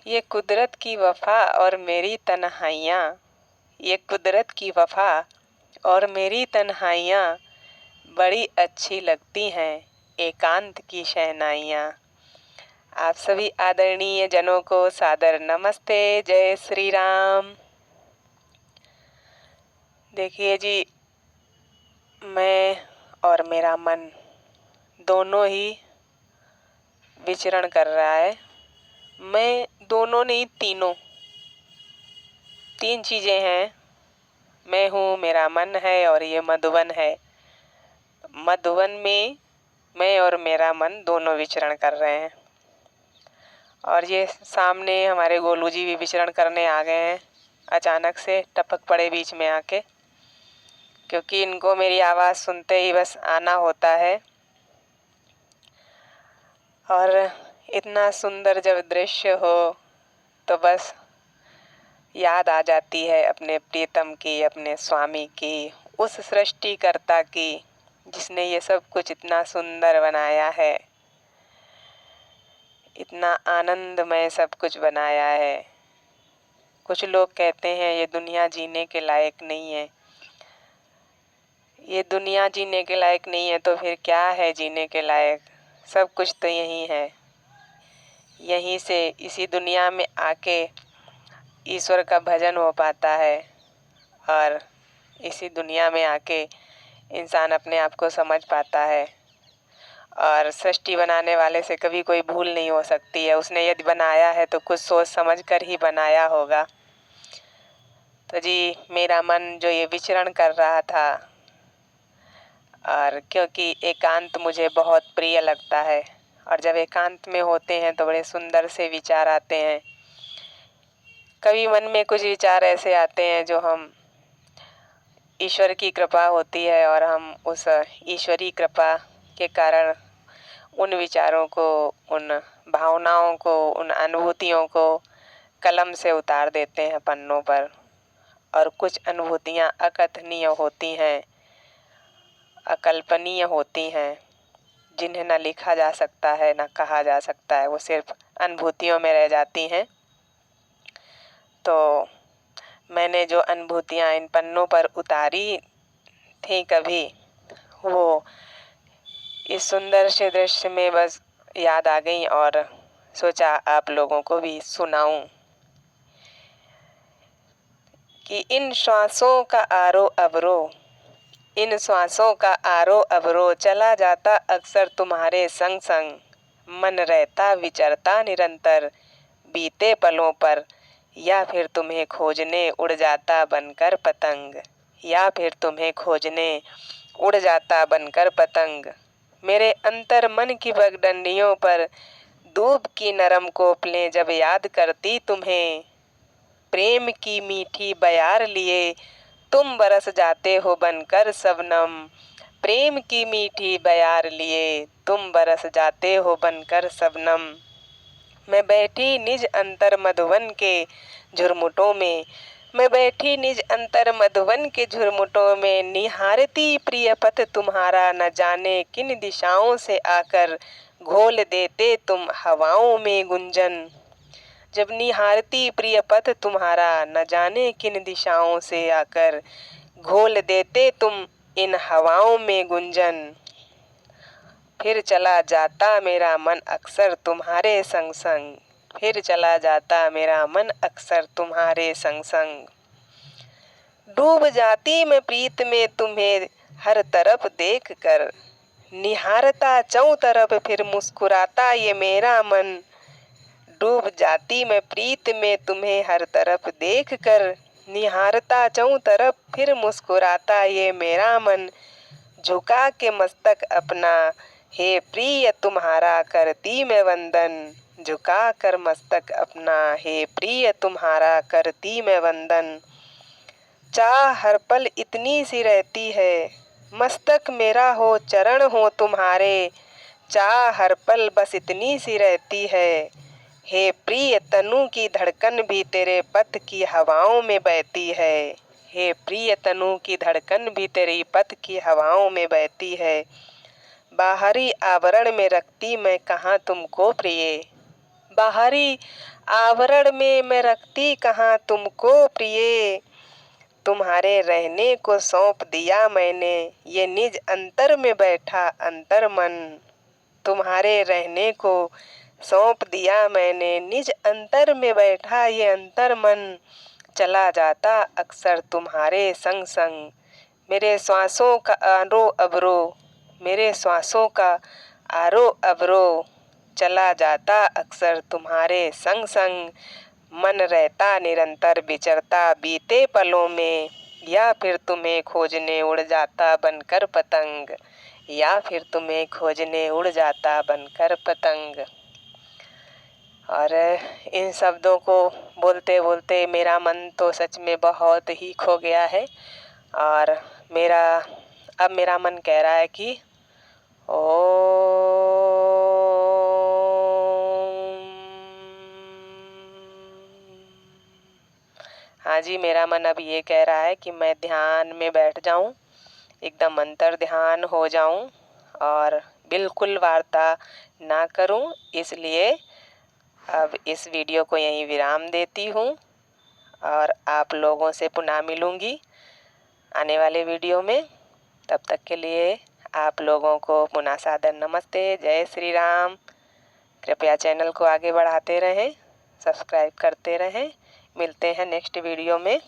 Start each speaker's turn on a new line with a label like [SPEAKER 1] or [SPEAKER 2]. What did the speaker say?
[SPEAKER 1] ये कुदरत की वफा और मेरी तन्हाइयाँ, ये कुदरत की वफा और मेरी तन्हाइयाँ बड़ी अच्छी लगती हैं एकांत की शहनाइयाँ। आप सभी आदरणीय जनों को सादर नमस्ते, जय श्री राम। देखिए जी, मैं और मेरा मन दोनों ही विचरण कर रहा है। मैं दोनों नहीं, तीन चीज़ें हैं। मैं हूँ, मेरा मन है और ये मधुवन है। मधुवन में मैं और मेरा मन दोनों विचरण कर रहे हैं। और ये सामने हमारे गोलू जी भी विचरण करने आ गए हैं। अचानक से टपक पड़े बीच में आके, क्योंकि इनको मेरी आवाज़ सुनते ही बस आना होता है। और इतना सुंदर जब दृश्य हो तो बस याद आ जाती है अपने प्रीतम की, अपने स्वामी की, उस सृष्टिकर्ता की जिसने ये सब कुछ इतना सुंदर बनाया है, इतना आनंदमय सब कुछ बनाया है। कुछ लोग कहते हैं ये दुनिया जीने के लायक नहीं है। ये दुनिया जीने के लायक नहीं है तो फिर क्या है जीने के लायक? सब कुछ तो यही है। यहीं से, इसी दुनिया में आके ईश्वर का भजन हो पाता है और इसी दुनिया में आके इंसान अपने आप को समझ पाता है। और सृष्टि बनाने वाले से कभी कोई भूल नहीं हो सकती है। उसने यदि बनाया है तो कुछ सोच समझ कर ही बनाया होगा। तो जी, मेरा मन जो ये विचरण कर रहा था, और क्योंकि एकांत मुझे बहुत प्रिय लगता है और जब एकांत में होते हैं तो बड़े सुंदर से विचार आते हैं। कभी मन में कुछ विचार ऐसे आते हैं जो हम, ईश्वर की कृपा होती है और हम उस ईश्वरी कृपा के कारण उन विचारों को, उन भावनाओं को, उन अनुभूतियों को कलम से उतार देते हैं पन्नों पर। और कुछ अनुभूतियाँ अकथनीय होती हैं, अकल्पनीय होती हैं, जिन्हें न लिखा जा सकता है न कहा जा सकता है। वो सिर्फ अनुभूतियों में रह जाती हैं। तो मैंने जो अनुभूतियाँ इन पन्नों पर उतारी थी कभी, वो इस सुंदर से दृश्य में बस याद आ गई और सोचा आप लोगों को भी सुनाऊं कि इन श्वासों का आरो अवरो, इन श्वासों का आरो अवरो चला जाता अक्सर तुम्हारे संग संग, मन रहता विचरता निरंतर बीते पलों पर, या फिर तुम्हें खोजने उड़ जाता बनकर पतंग, या फिर तुम्हें खोजने उड़ जाता बनकर पतंग। मेरे अंतर मन की पगडंडियों पर दूब की नरम कोपलें जब याद करती तुम्हें, प्रेम की मीठी बयार लिए तुम बरस जाते हो बनकर शबनम, प्रेम की मीठी बयार लिए तुम बरस जाते हो बनकर शबनम। मैं बैठी निज अंतर मधुवन के झुरमुटों में, मैं बैठी निज अंतर मधुवन के झुरमुटों में, निहारती प्रिय पथ तुम्हारा न जाने किन दिशाओं से आकर घोल देते तुम हवाओं में गुंजन। जब निहारती प्रिय पथ तुम्हारा न जाने किन दिशाओं से आकर घोल देते तुम इन हवाओं में गुंजन, फिर चला जाता मेरा मन अक्सर तुम्हारे संग संग, फिर चला जाता मेरा मन अक्सर तुम्हारे संग संग। डूब जाती मैं प्रीत में तुम्हें हर तरफ देख कर, निहारता चौं तरफ फिर मुस्कुराता ये मेरा मन। डूब जाती मैं प्रीत में तुम्हें हर तरफ देख कर, निहारता चौं तरफ फिर मुस्कुराता ये मेरा मन। झुका के मस्तक अपना हे प्रिय तुम्हारा करती मैं वंदन, झुका कर मस्तक अपना हे प्रिय तुम्हारा करती मैं वंदन। चाह हर पल इतनी सी रहती है, मस्तक मेरा हो चरण हो तुम्हारे, चाह हर पल बस इतनी सी रहती है, हे प्रिय तनु की धड़कन भी तेरे पथ की हवाओं में बहती है, हे प्रिय तनु की धड़कन भी तेरी पथ की हवाओं में बहती है। बाहरी आवरण में रखती मैं कहाँ तुमको प्रिय, बाहरी आवरण में मैं रखती कहाँ तुमको प्रिय, तुम्हारे रहने को सौंप दिया मैंने, ये निज अंतर में बैठा अंतर मन। तुम्हारे रहने को सौंप दिया मैंने, निज अंतर में बैठा ये अंतर मन। चला जाता अक्सर तुम्हारे संग संग, मेरे श्वासों का आरो अवरो, मेरे श्वासों का आरो अवरो। चला जाता अक्सर तुम्हारे संग संग, मन रहता निरंतर विचरता बीते पलों में, या फिर तुम्हें खोजने उड़ जाता बनकर पतंग, या फिर तुम्हें खोजने उड़ जाता बनकर पतंग। और इन शब्दों को बोलते बोलते मेरा मन तो सच में बहुत ही खो गया है। और अब मेरा मन कह रहा है कि ओम। हाँ जी, मेरा मन अब ये कह रहा है कि मैं ध्यान में बैठ जाऊं, एकदम अंतर ध्यान हो जाऊं और बिल्कुल वार्ता ना करूं। इसलिए अब इस वीडियो को यहीं विराम देती हूँ और आप लोगों से पुनः मिलूँगी आने वाले वीडियो में। तब तक के लिए आप लोगों को पुनः सादर नमस्ते, जय श्री राम। कृपया चैनल को आगे बढ़ाते रहें, सब्सक्राइब करते रहें। मिलते हैं नेक्स्ट वीडियो में।